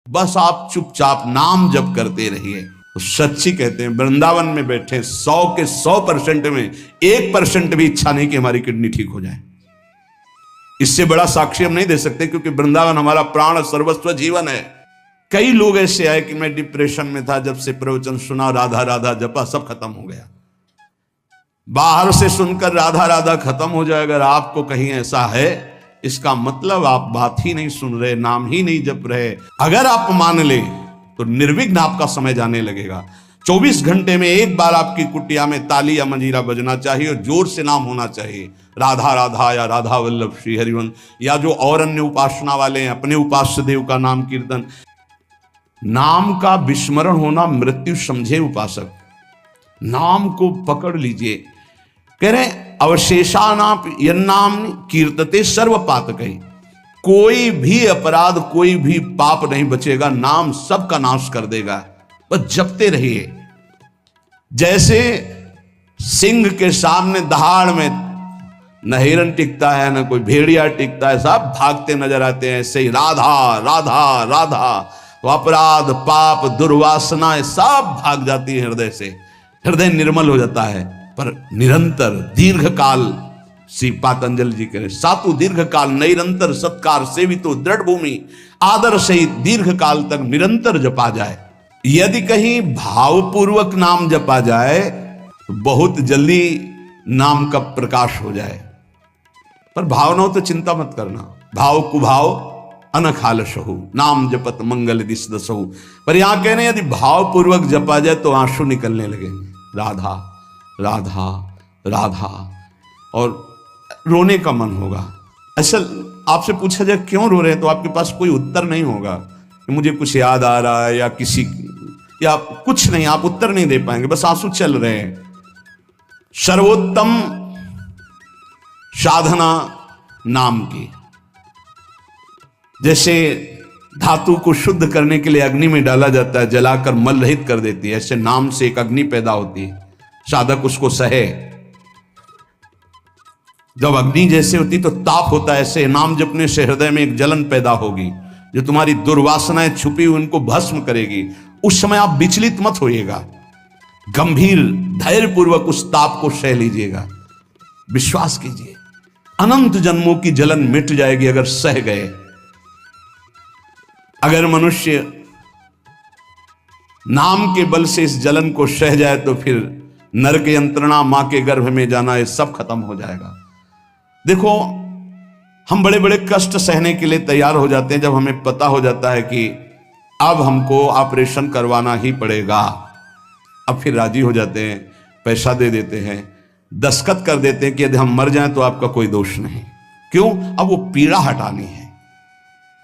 बस आप चुपचाप नाम जप करते रहिए। तो सच्ची कहते हैं वृंदावन में बैठे 100 के 100% में 1% भी इच्छा नहीं कि हमारी किडनी ठीक हो जाए। इससे बड़ा साक्षी हम नहीं दे सकते, क्योंकि वृंदावन हमारा प्राण सर्वस्व जीवन है। कई लोग ऐसे आए कि मैं डिप्रेशन में था, जब से प्रवचन सुना राधा राधा जपा सब खत्म हो गया। बाहर से सुनकर राधा राधा खत्म हो जाए, अगर आपको कहीं ऐसा है, इसका मतलब आप बात ही नहीं सुन रहे, नाम ही नहीं जप रहे। अगर आप मान ले तो निर्विघ्न आपका समय जाने लगेगा। 24 घंटे में एक बार आपकी कुटिया में ताली या मंजीरा बजना चाहिए और जोर से नाम होना चाहिए, राधा राधा या राधा वल्लभ श्री हरिवंश, या जो और अन्य उपासना वाले हैं अपने उपास्य देव का नाम कीर्तन। नाम का विस्मरण होना मृत्यु समझे उपासक। नाम को पकड़ लीजिए। कह रहे अवशेषानाप यन्नाम कीर्तते सर्व पातकै, कोई भी अपराध कोई भी पाप नहीं बचेगा, नाम सबका नाश कर देगा। बस जपते रहिए। जैसे सिंह के सामने दहाड़ में न हिरन टिकता है न कोई भेड़िया टिकता है, सब भागते नजर आते हैं, ऐसे ही राधा राधा राधा तो अपराध पाप दुर्वासना सब भाग जाती है हृदय से, हृदय निर्मल हो जाता है। पर निरंतर दीर्घ काल, श्री पातंजलि जी कह रहे सातु दीर्घ काल निरंतर सत्कार सेवितो दृढ़ भूमि, आदर सहित दीर्घ काल तक निरंतर जपा जाए। यदि कहीं भावपूर्वक नाम जपा जाए तो बहुत जल्दी नाम का प्रकाश हो जाए। पर भावनाओं तो चिंता मत करना, भाव कुभाव अनखालसहु नाम जपत मंगल दिस दसहु। पर यहां कह रहे हैं यदि भावपूर्वक जपा जाए तो आंसू निकलने लगेंगे, राधा राधा राधा, और रोने का मन होगा। असल आपसे पूछा जाए क्यों रो रहे हैं तो आपके पास कोई उत्तर नहीं होगा कि मुझे कुछ याद आ रहा है या किसी या कुछ नहीं, आप उत्तर नहीं दे पाएंगे, बस आंसू चल रहे हैं। सर्वोत्तम साधना नाम की, जैसे धातु को शुद्ध करने के लिए अग्नि में डाला जाता है, जलाकर मल रहित कर देती है, ऐसे नाम से एक अग्नि पैदा होती है, साधक उसको सहे। जब अग्नि जैसे होती तो ताप होता है, ऐसे नाम जपने से हृदय में एक जलन पैदा होगी जो तुम्हारी दुर्वासनाएं छुपी हुई उनको भस्म करेगी। उस समय आप विचलित मत होइएगा, गंभीर धैर्य पूर्वक उस ताप को सह लीजिएगा। विश्वास कीजिए अनंत जन्मों की जलन मिट जाएगी अगर सह गए। अगर मनुष्य नाम के बल से इस जलन को सह जाए तो फिर नरक यंत्रणा, मां के गर्भ में जाना, ये सब खत्म हो जाएगा। देखो हम बड़े बड़े कष्ट सहने के लिए तैयार हो जाते हैं जब हमें पता हो जाता है कि अब हमको ऑपरेशन करवाना ही पड़ेगा। अब फिर राजी हो जाते हैं, पैसा दे देते हैं, दस्तखत कर देते हैं कि यदि हम मर जाएं तो आपका कोई दोष नहीं। क्यों? अब वो पीड़ा हटानी है।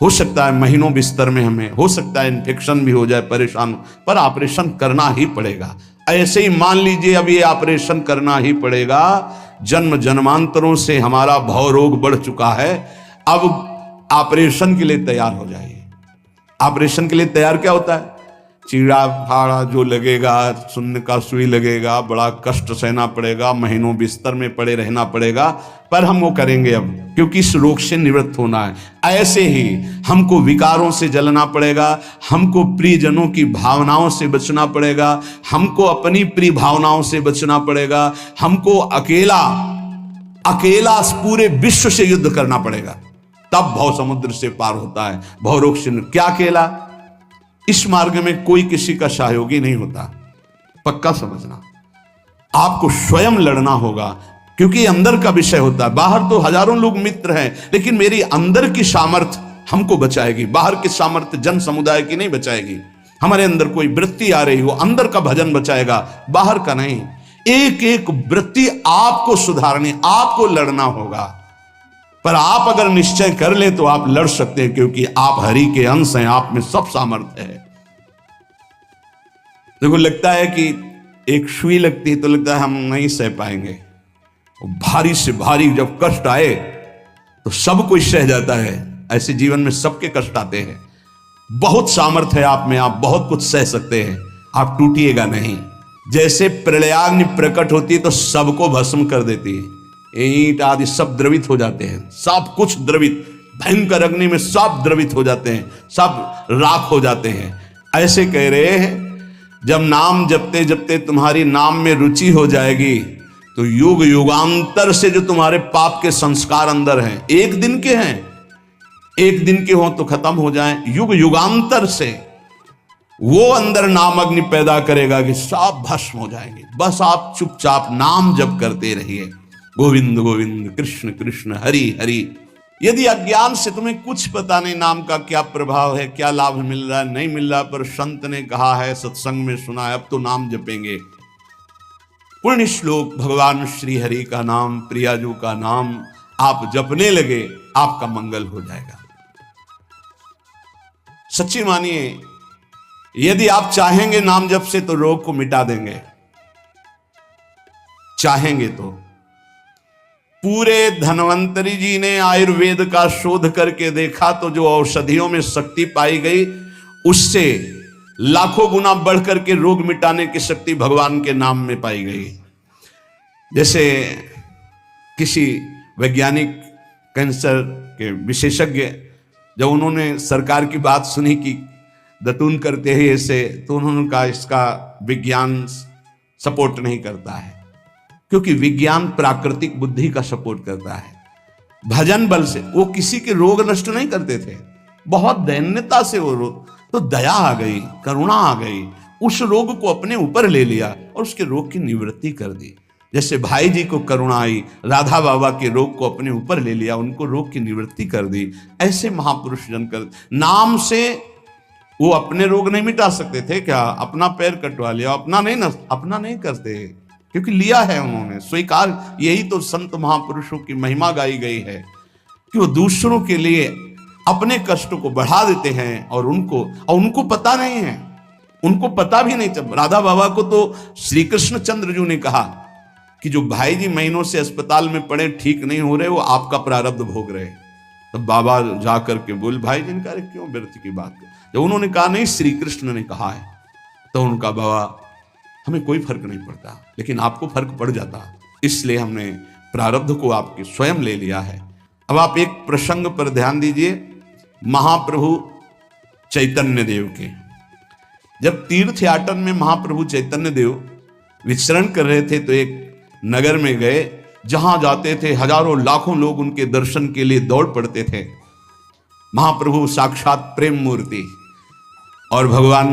हो सकता है महीनों बिस्तर में हमें, हो सकता है इन्फेक्शन भी हो जाए, परेशान, पर ऑपरेशन करना ही पड़ेगा। ऐसे ही मान लीजिए अब ये ऑपरेशन करना ही पड़ेगा। जन्म जन्मांतरों से हमारा भव रोग बढ़ चुका है, अब ऑपरेशन के लिए तैयार हो जाइए। ऑपरेशन के लिए तैयार क्या होता है? चीड़ा फाड़ा जो लगेगा, सुन्न का सुई लगेगा, बड़ा कष्ट सहना पड़ेगा, महीनों बिस्तर में पड़े रहना पड़ेगा, पर हम वो करेंगे अब, क्योंकि इस रोग से निवृत्त होना है। ऐसे ही हमको विकारों से जलना पड़ेगा, हमको प्रियजनों की भावनाओं से बचना पड़ेगा, हमको अपनी प्रिय भावनाओं से बचना पड़ेगा, हमको अकेला अकेला पूरे विश्व से युद्ध करना पड़ेगा, तब भव समुद्र से पार होता है। भव रोग से क्या अकेला? इस मार्ग में कोई किसी का सहयोगी नहीं होता, पक्का समझना। आपको स्वयं लड़ना होगा, क्योंकि अंदर का विषय होता है। बाहर तो हजारों लोग मित्र हैं, लेकिन मेरी अंदर की सामर्थ्य हमको बचाएगी। बाहर की सामर्थ्य जन समुदाय की नहीं बचाएगी। हमारे अंदर कोई वृत्ति आ रही हो, अंदर का भजन बचाएगा, बाहर का नहीं। एक एक वृत्ति आपको सुधारनी, आपको लड़ना होगा। पर आप अगर निश्चय कर ले तो आप लड़ सकते हैं, क्योंकि आप हरि के अंश हैं, आप में सब सामर्थ्य है। देखो लगता है कि एक सुई लगती है तो लगता है हम नहीं सह पाएंगे, भारी से भारी जब कष्ट आए तो सब कोई सह जाता है। ऐसे जीवन में सबके कष्ट आते हैं। बहुत सामर्थ्य है आप में, आप बहुत कुछ सह सकते हैं, आप टूटिएगा नहीं। जैसे प्रलयाग्नि प्रकट होती है तो सबको भस्म कर देती है, ईंट आदि सब द्रवित हो जाते हैं, सब कुछ द्रवित, भयंकर अग्नि में सब द्रवित हो जाते हैं, सब राख हो जाते हैं। ऐसे कह रहे हैं जब नाम जपते जपते तुम्हारी नाम में रुचि हो जाएगी तो युग युगांतर से जो तुम्हारे पाप के संस्कार अंदर हैं, एक दिन के हैं, एक दिन के हो तो खत्म हो जाएं, युग युगांतर से वो अंदर नाम अग्नि पैदा करेगा कि सब भस्म हो जाएंगे। बस आप चुपचाप नाम जप करते रहिए, गोविंद गोविंद कृष्ण कृष्ण हरि हरि। यदि अज्ञान से तुम्हें कुछ पता नहीं नाम का क्या प्रभाव है, क्या लाभ मिल रहा है नहीं मिल रहा, पर संत ने कहा है, सत्संग में सुना है, अब तो नाम जपेंगे। पुण्य श्लोक भगवान श्री हरि का नाम, प्रियाजू का नाम आप जपने लगे, आपका मंगल हो जाएगा। सच्ची मानिए, यदि आप चाहेंगे नाम जप से तो रोग को मिटा देंगे, चाहेंगे तो। पूरे धन्वंतरी जी ने आयुर्वेद का शोध करके देखा तो जो औषधियों में शक्ति पाई गई उससे लाखों गुना बढ़ करके रोग मिटाने की शक्ति भगवान के नाम में पाई गई। जैसे किसी वैज्ञानिक कैंसर के विशेषज्ञ जब उन्होंने सरकार की बात सुनी कि दतून करते हैं ऐसे, तो उन्होंने कहा इसका विज्ञान सपोर्ट नहीं करता है, क्योंकि विज्ञान प्राकृतिक बुद्धि का सपोर्ट करता है। भजन बल से वो किसी के रोग नष्ट नहीं करते थे, बहुत दैन्यता से वो रोग, तो दया आ गई, करुणा आ गई, उस रोग को अपने ऊपर ले लिया और उसके रोग की निवृत्ति कर दी। जैसे भाई जी को करुणा आई, राधा बाबा के रोग को अपने ऊपर ले लिया, उनको रोग की निवृत्ति कर दी। ऐसे महापुरुष जन कर नाम से वो अपने रोग नहीं मिटा सकते थे क्या? अपना पैर कटवा लिया, अपना नहीं करते, क्योंकि लिया है उन्होंने, स्वीकार। यही तो संत महापुरुषों की महिमा गाई गई है कि वो दूसरों के लिए अपने कष्ट को बढ़ा देते हैं और उनको पता नहीं है, उनको पता भी नहीं चल। राधा बाबा को तो श्री कृष्ण चंद्र जी ने कहा कि जो भाई जी महीनों से अस्पताल में पड़े, ठीक नहीं हो रहे, वो आपका प्रारब्ध भोग रहे। तब बाबा जाकर के बोल, भाई जी ने कहा क्यों व्यर्थ की बात कर। जब उन्होंने कहा नहीं श्री कृष्ण ने कहा है, तो उनका बाबा हमें कोई फर्क नहीं पड़ता, लेकिन आपको फर्क पड़ जाता, इसलिए हमने प्रारब्ध को आपके स्वयं ले लिया है। अब आप एक प्रसंग पर ध्यान दीजिए, महाप्रभु चैतन्य देव के। जब तीर्थ याटन में महाप्रभु चैतन्य देव विचरण कर रहे थे तो एक नगर में गए, जहां जाते थे हजारों लाखों लोग उनके दर्शन के लिए दौड़ पड़ते थे। महाप्रभु साक्षात प्रेम मूर्ति, और भगवान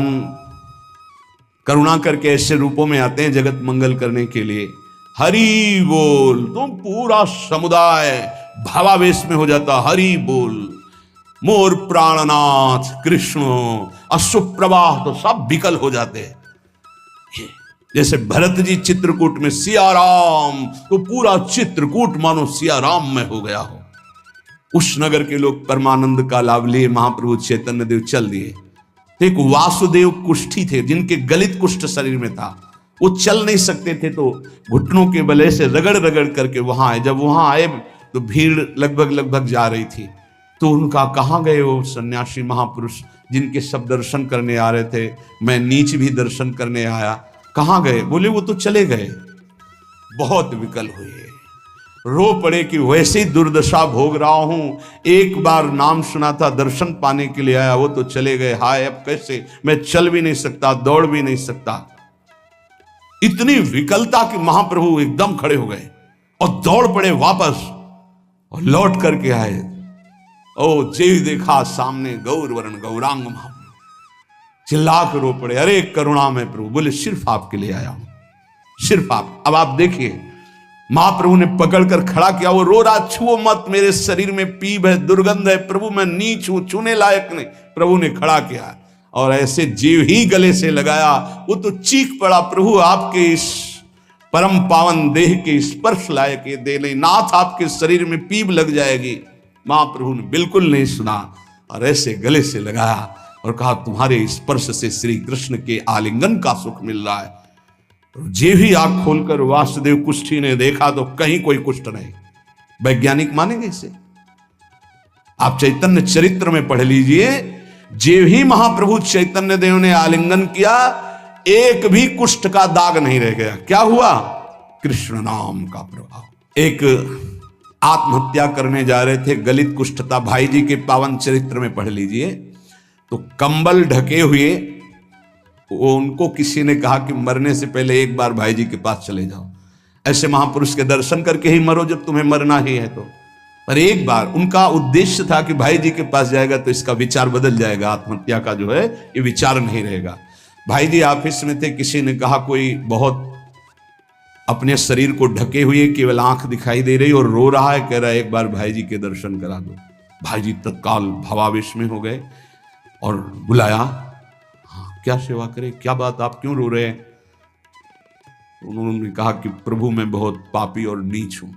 करुणा करके ऐसे रूपों में आते हैं जगत मंगल करने के लिए। हरि बोल, तो पूरा समुदाय भावावेश में हो जाता, हरि बोल, मोर प्राणनाथ कृष्ण, अश्रुप्रवाह, तो सब विकल हो जाते। जैसे भरत जी चित्रकूट में सियाराम, तो पूरा चित्रकूट मानो सियाराम में हो गया हो। उस नगर के लोग परमानंद का लाभ लिए, महाप्रभु चैतन्य देव चल दिए। एक वासुदेव कुष्ठी थे, जिनके गलित कुष्ठ शरीर में था, वो चल नहीं सकते थे, तो घुटनों के बले से रगड़ रगड़ करके वहां आए। जब वहां आए तो भीड़ लगभग जा रही थी, तो उनका कहाँ गए वो सन्यासी महापुरुष जिनके सब दर्शन करने आ रहे थे, मैं नीच भी दर्शन करने आया, कहाँ गए? बोले वो तो चले गए। बहुत विकल हुए, रो पड़े कि वैसे ही दुर्दशा भोग रहा हूं, एक बार नाम सुना था, दर्शन पाने के लिए आया, वो तो चले गए, हाय अब कैसे, मैं चल भी नहीं सकता, दौड़ भी नहीं सकता। इतनी विकलता कि महाप्रभु एकदम खड़े हो गए और दौड़ पड़े वापस, और लौट करके आए। ओ जे देखा सामने गौर वर्ण गौरांग महाप्रभु, चिल्ला कर रो पड़े, अरे करुणा में प्रभु। बोले सिर्फ आपके लिए आया हूं, सिर्फ आप। अब आप देखिए, महाप्रभु ने पकड़कर खड़ा किया, वो रो रहा, छुओ मत, मेरे शरीर में पीप है, दुर्गंध है, प्रभु मैं नीच हूं, छूने लायक नहीं। प्रभु ने खड़ा किया और ऐसे जीव ही गले से लगाया, वो तो चीख पड़ा, प्रभु आपके इस परम पावन देह के स्पर्श लायक ये देह नहीं, नाथ आपके शरीर में पीप लग जाएगी। महाप्रभु ने बिल्कुल नहीं सुना और ऐसे गले से लगाया और कहा, तुम्हारे स्पर्श से श्री कृष्ण के आलिंगन का सुख मिल रहा है। जे भी आंख खोलकर वासुदेव कुष्ठी ने देखा तो कहीं कोई कुष्ठ नहीं। वैज्ञानिक मानेंगे इसे, आप चैतन्य चरित्र में पढ़ लीजिए, जे ही महाप्रभु चैतन्य देव ने आलिंगन किया, एक भी कुष्ठ का दाग नहीं रह गया। क्या हुआ? कृष्ण नाम का प्रभाव। एक आत्महत्या करने जा रहे थे, गलित कुष्ठता, भाई जी के पावन चरित्र में पढ़ लीजिए। तो कंबल ढके हुए वो उनको किसी ने कहा कि मरने से पहले एक बार भाई जी के पास चले जाओ, ऐसे महापुरुष के दर्शन करके ही मरो जब तुम्हें मरना ही है तो। पर एक बार उनका उद्देश्य था कि भाई जी के पास जाएगा तो इसका विचार बदल जाएगा, आत्महत्या का जो है ये विचार नहीं रहेगा। भाई जी ऑफिस में थे, किसी ने कहा कोई बहुत अपने शरीर को ढके हुए केवल आंख दिखाई दे रही और रो रहा है, कह रहा है एक बार भाई जी के दर्शन करा दो। भाई जी तत्काल भावावेश में हो गए और बुलाया, हाँ क्या सेवा करे, क्या बात, आप क्यों रो रहे हैं? उन्होंने कहा कि प्रभु मैं बहुत पापी और नीच हूं।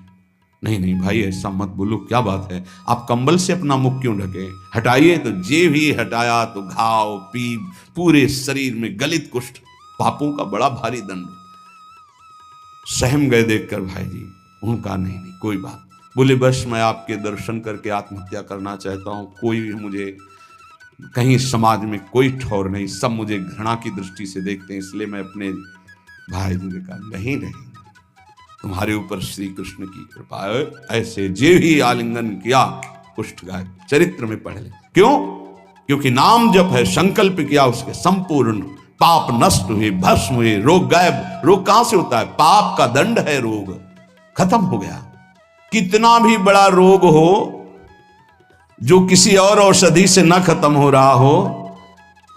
नहीं नहीं भाई ऐसा मत बोलो, क्या बात है, आप कंबल से अपना मुख क्यों ढके? हटाइए। तो जे भी हटाया तो घाव, पीप, पूरे शरीर में गलित कुष्ठ, पापों का बड़ा भारी दंड। सहम गए देखकर भाई जी। उनका नहीं नहीं कोई बात। बोले बस मैं आपके दर्शन करके आत्महत्या करना चाहता हूं, कोई भी मुझे कहीं समाज में कोई ठौर नहीं, सब मुझे घृणा की दृष्टि से देखते हैं, इसलिए मैं अपने भाई जी ने कहा नहीं नहीं तुम्हारे ऊपर श्री कृष्ण की कृपा है, ऐसे जे भी आलिंगन किया कुष्ठ गाय चरित्र में पढ़ ले। क्यों? क्योंकि नाम जप है, संकल्प किया उसके संपूर्ण पाप नष्ट हुए, भस्म हुए, रोग गायब। रोग कहां से होता है? पाप का दंड है रोग, खत्म हो गया। कितना भी बड़ा रोग हो जो किसी और औषधि से न खत्म हो रहा हो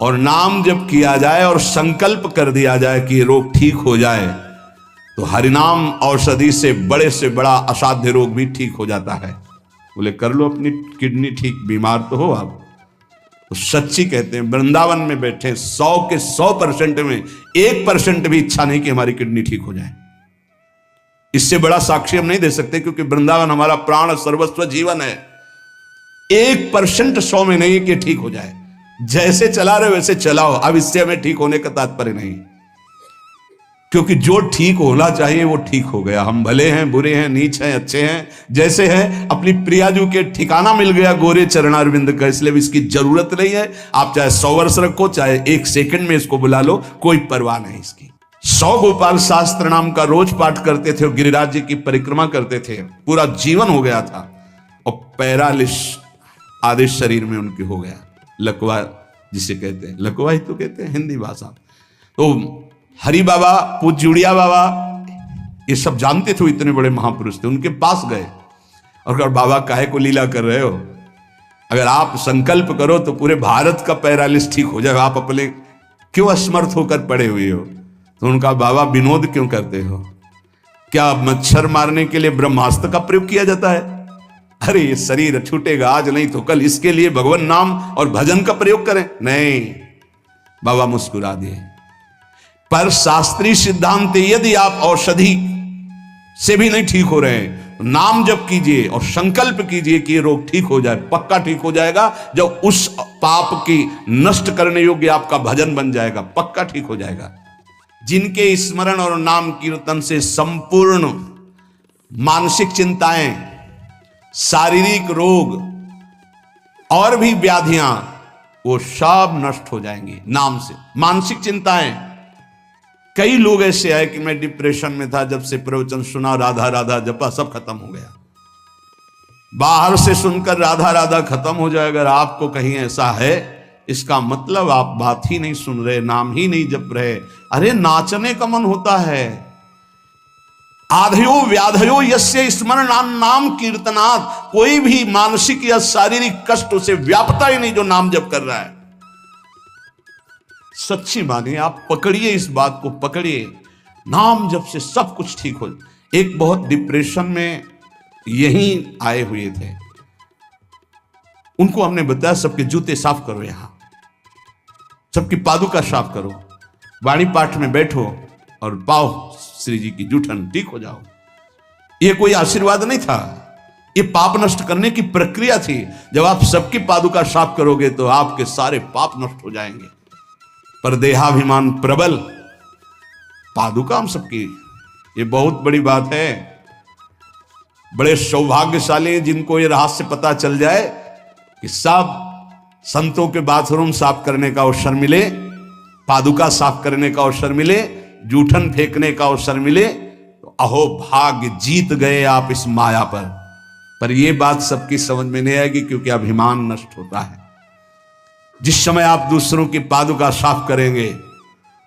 और नाम जब किया जाए और संकल्प कर दिया जाए कि ये रोग ठीक हो जाए, तो हरिनाम औषधि से बड़ा असाध्य रोग भी ठीक हो जाता है। बोले कर लो अपनी किडनी ठीक, बीमार तो हो आप। तो सच्ची कहते हैं वृंदावन में बैठे 100 के 100% में 1% भी इच्छा नहीं कि हमारी किडनी ठीक हो जाए। इससे बड़ा साक्षी हम नहीं दे सकते, क्योंकि वृंदावन हमारा प्राण सर्वस्व जीवन है। 1% 100 में नहीं कि ठीक हो जाए, जैसे चला रहे वैसे चलाओ। अब इससे हमें ठीक होने का तात्पर्य नहीं, क्योंकि जो ठीक होना चाहिए वो ठीक हो गया। हम भले हैं, बुरे हैं, नीच हैं, अच्छे हैं, जैसे हैं। अपनी प्रियाजू के ठिकाना मिल गया गोरे चरणारविंद का, इसलिए इसकी जरूरत नहीं है। आप चाहे 100 वर्ष रखो, चाहे 1 सेकंड में इसको बुला लो, कोई परवाह नहीं इसकी। 100 गोपाल शास्त्र नाम का रोज पाठ करते थे और गिरिराज जी की परिक्रमा करते थे, पूरा जीवन हो गया था। और पैरालिस आदेश शरीर में उनके हो गया, लकवा जिसे कहते हैं, लकवा ही तो कहते हैं हिंदी भाषा। तो हरि बाबा, पूज्य उड़िया बाबा, ये सब जानते थे, इतने बड़े महापुरुष थे। उनके पास गए और कहा बाबा काहे को लीला कर रहे हो? अगर आप संकल्प करो तो पूरे भारत का पैरालिस ठीक हो जाएगा, आप अपने क्यों असमर्थ होकर पड़े हुए हो? तो उनका बाबा विनोद क्यों करते हो? क्या मच्छर मारने के लिए ब्रह्मास्त्र का प्रयोग किया जाता है? अरे ये शरीर छूटेगा आज नहीं तो कल, इसके लिए भगवान नाम और भजन का प्रयोग करें। नहीं, बाबा मुस्कुरा दिए। पर शास्त्रीय सिद्धांत, यदि आप औषधि से भी नहीं ठीक हो रहे हैं, नाम जप कीजिए और संकल्प कीजिए कि ये रोग ठीक हो जाए। पक्का ठीक हो जाएगा जब उस पाप की नष्ट करने योग्य आपका भजन बन जाएगा, पक्का ठीक हो जाएगा। जिनके स्मरण और नाम कीर्तन से संपूर्ण मानसिक चिंताएं, शारीरिक रोग और भी व्याधियां, वो सब नष्ट हो जाएंगी नाम से। मानसिक चिंताएं, कई लोग ऐसे आए कि मैं डिप्रेशन में था, जब से प्रवचन सुना, राधा राधा जपा, सब खत्म हो गया। बाहर से सुनकर राधा राधा खत्म हो जाए, अगर आपको कहीं ऐसा है, इसका मतलब आप बात ही नहीं सुन रहे, नाम ही नहीं जप रहे। अरे नाचने का मन होता है। आधयो व्याधयो यस्य स्मरण नाम कीर्तनात्, कोई भी मानसिक या शारीरिक कष्ट उसे व्यापता ही नहीं जो नाम जप कर रहा है। सच्ची मानिए, आप पकड़िए, इस बात को पकड़िए, नाम जप से सब कुछ ठीक हो। एक बहुत डिप्रेशन में यहीं आए हुए थे, उनको हमने बताया सबके जूते साफ करो, यहां सबकी पादुका साफ करो, वाणी पाठ में बैठो और पाओ श्री जी की जूठन, ठीक हो जाओ। यह कोई आशीर्वाद नहीं था, ये पाप नष्ट करने की प्रक्रिया थी। जब आप सबकी पादुका साफ करोगे तो आपके सारे पाप नष्ट हो जाएंगे। पर देहाभिमान प्रबल, पादुका हम सबकी, ये बहुत बड़ी बात है। बड़े सौभाग्यशाली जिनको ये रहस्य पता चल जाए कि सब संतों के बाथरूम साफ करने का अवसर मिले, पादुका साफ करने का अवसर मिले, जूठन फेंकने का अवसर मिले, तो अहो भाग्य, जीत गए आप इस माया पर। पर यह बात सबकी समझ में नहीं आएगी, क्योंकि अभिमान नष्ट होता है। जिस समय आप दूसरों की पादुका साफ करेंगे,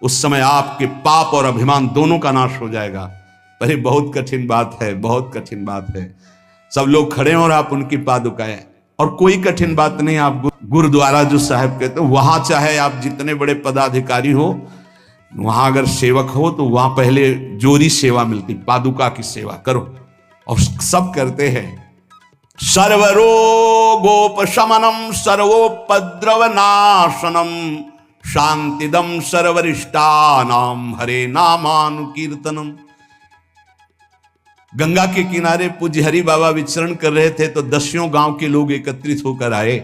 उस समय आपके पाप और अभिमान दोनों का नाश हो जाएगा। पर ये बहुत कठिन बात है, बहुत कठिन बात है। सब लोग खड़े हैं और आप उनकी पादुकाएं, और कोई कठिन बात नहीं। आप गुरुद्वारा जो साहब कहते हो, वहां चाहे आप जितने बड़े पदाधिकारी हो, वहां अगर सेवक हो तो वहां पहले जोरी सेवा मिलती, पादुका की सेवा करो। और सब करते हैं। सर्वरोगोपशमनम सर्वोपद्रवनाशनम शांतिदम सर्वरिष्टानाम हरे नामानुकीर्तनम। गंगा के किनारे पूज्य हरि बाबा विचरण कर रहे थे तो 10 गांव के लोग एकत्रित होकर आए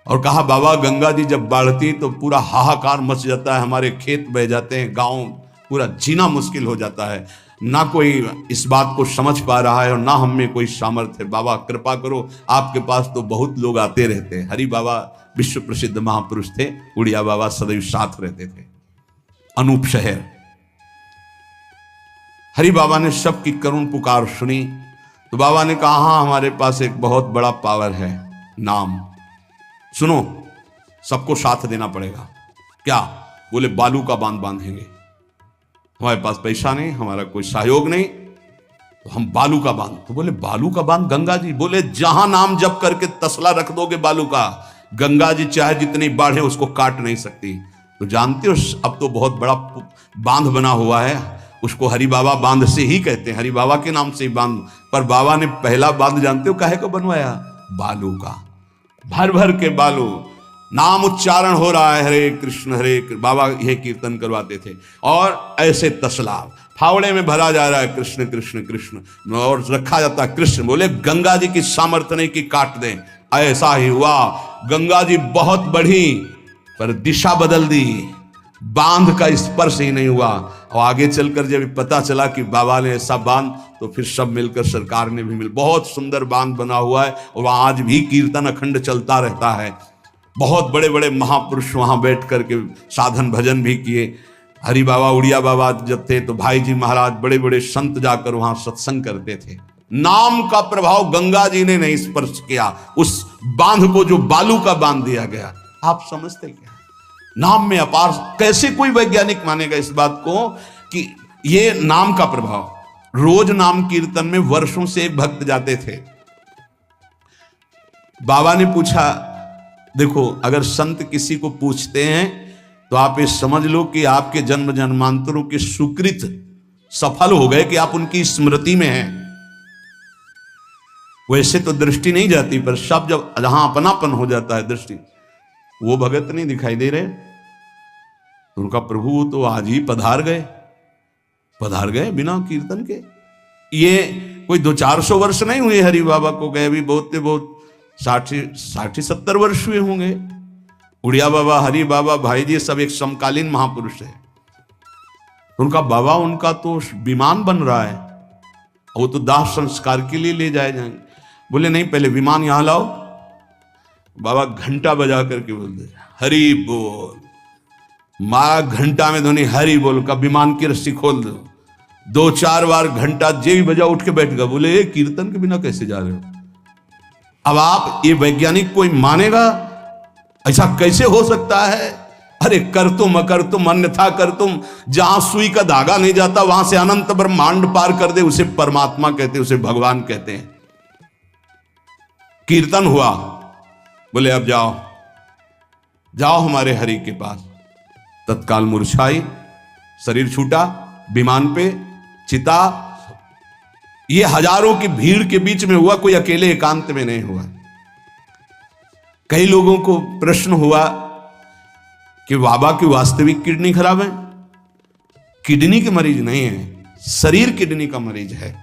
और कहा, बाबा गंगा जी जब बढ़ती तो पूरा हाहाकार मच जाता है, हमारे खेत बह जाते हैं, गांव पूरा जीना मुश्किल हो जाता है। ना कोई इस बात को समझ पा रहा है और ना हम में कोई सामर्थ्य है। बाबा कृपा करो, आपके पास तो बहुत लोग आते रहते हैं। हरि बाबा विश्व प्रसिद्ध महापुरुष थे, उड़िया बाबा सदैव साथ रहते थे। अनूप शहर। हरि बाबा ने सबकी करुण पुकार सुनी तो बाबा ने कहा, हाँ हमारे पास एक बहुत बड़ा पावर है, नाम। सुनो, सबको साथ देना पड़ेगा। क्या? बोले बालू का बांध बांधेंगे। हमारे पास पैसा नहीं, हमारा कोई सहयोग नहीं, तो हम बालू का बांध। तो बोले बालू का बांध गंगा जी? बोले जहां नाम जप करके तसला रख दोगे बालू का, गंगा जी चाहे जितनी बाढ़ है उसको काट नहीं सकती। तो जानते हो अब तो बहुत बड़ा बांध बना हुआ है, उसको हरि बाबा बांध से ही कहते हैं, हरि बाबा के नाम से ही बांध। पर बाबा ने पहला बांध जानते हो काहे को बनवाया? बालू का। भर भर के बालू, नाम उच्चारण हो रहा है, हरे कृष्ण हरे कृष्ण, बाबा यह कीर्तन करवाते थे। और ऐसे तसला फावड़े में भरा जा रहा है, कृष्ण कृष्ण कृष्ण, और रखा जाता कृष्ण। बोले गंगा जी की सामर्थ्य नहीं कि काट दें। ऐसा ही हुआ, गंगा जी बहुत बढ़ी पर दिशा बदल दी, बांध का स्पर्श ही नहीं हुआ। और आगे चलकर जब पता चला कि बाबा ने ऐसा बांध, तो फिर सब मिलकर सरकार ने भी बहुत सुंदर बांध बना हुआ है और वहां आज भी कीर्तन अखंड चलता रहता है। बहुत बड़े बड़े महापुरुष वहां बैठ करके साधन भजन भी किए। हरि बाबा उड़िया बाबा जब थे तो भाई जी महाराज, बड़े बड़े संत जाकर वहां सत्संग करते थे। नाम का प्रभाव गंगा जी ने नहीं स्पर्श किया, उस बांध को जो बालू का बांध दिया गया। आप समझते क्या? नाम में अपार। कैसे कोई वैज्ञानिक मानेगा इस बात को कि ये नाम का प्रभाव? रोज नाम कीर्तन में वर्षों से एक भक्त जाते थे। बाबा ने पूछा, देखो अगर संत किसी को पूछते हैं तो आप ये समझ लो कि आपके जन्म जन्मांतरों के सुकृत सफल हो गए कि आप उनकी स्मृति में हैं। वैसे तो दृष्टि नहीं जाती, पर सब जब जहां अपनापन हो जाता है दृष्टि, वो भगत नहीं दिखाई दे रहे तो उनका प्रभु तो आज ही पधार गए बिना कीर्तन के। ये कोई 200-400 वर्ष नहीं हुए हरि बाबा को गए, भी बहुत 60-70 वर्ष हुए होंगे। उड़िया बाबा, हरि बाबा, भाई जी सब एक समकालीन महापुरुष है। उनका बाबा, उनका तो विमान बन रहा है, वो तो दाह संस्कार के लिए ले जाएंगे। बोले नहीं, पहले विमान यहां लाओ। बाबा घंटा बजा करके बोलते, हरि बोल। मारा घंटा में ध्वनि हरि बोल का, विमान की रस्सी खोल दो। 2-4 बार घंटा जे भी बजा, उठ के बैठ गया। बोले कीर्तन के बिना कैसे जा रहे हो? अब आप ये वैज्ञानिक कोई मानेगा? ऐसा कैसे हो सकता है? अरे कर तुम अकर तुम अन्यथा कर तुम, जहां सुई का धागा नहीं जाता वहां से अनंत ब्रह्मांड पार कर दे, उसे परमात्मा कहते, उसे भगवान कहते हैं। कीर्तन हुआ, बोले अब जाओ हमारे हरि के पास। तत्काल मुरझाई, शरीर छूटा, विमान पे चिता। ये हजारों की भीड़ के बीच में हुआ, कोई अकेले एकांत में नहीं हुआ। कई लोगों को प्रश्न हुआ कि बाबा की वास्तविक किडनी खराब है। किडनी के मरीज नहीं है, शरीर किडनी का मरीज है।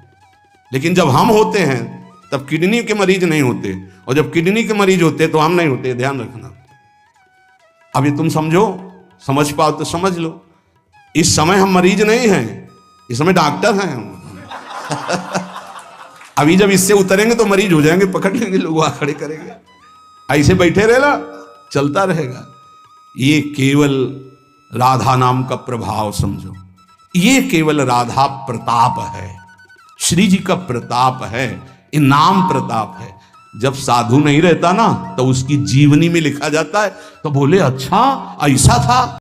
लेकिन जब हम होते हैं तब किडनी के मरीज नहीं होते, और जब किडनी के मरीज होते तो हम नहीं होते। ध्यान रखना। अब ये तुम समझ पाओ तो समझ लो। इस समय हम मरीज नहीं हैं, इस समय डॉक्टर हैं हम। अभी जब इससे उतरेंगे तो मरीज हो जाएंगे, पकड़ लेंगे लोग, वहां खड़े करेंगे। ऐसे बैठे रहना, चलता रहेगा। ये केवल राधा नाम का प्रभाव समझो। ये केवल राधा प्रताप है, श्री जी का प्रताप है। ये नाम प्रताप है। जब साधु नहीं रहता ना तो उसकी जीवनी में लिखा जाता है तो बोले अच्छा ऐसा था।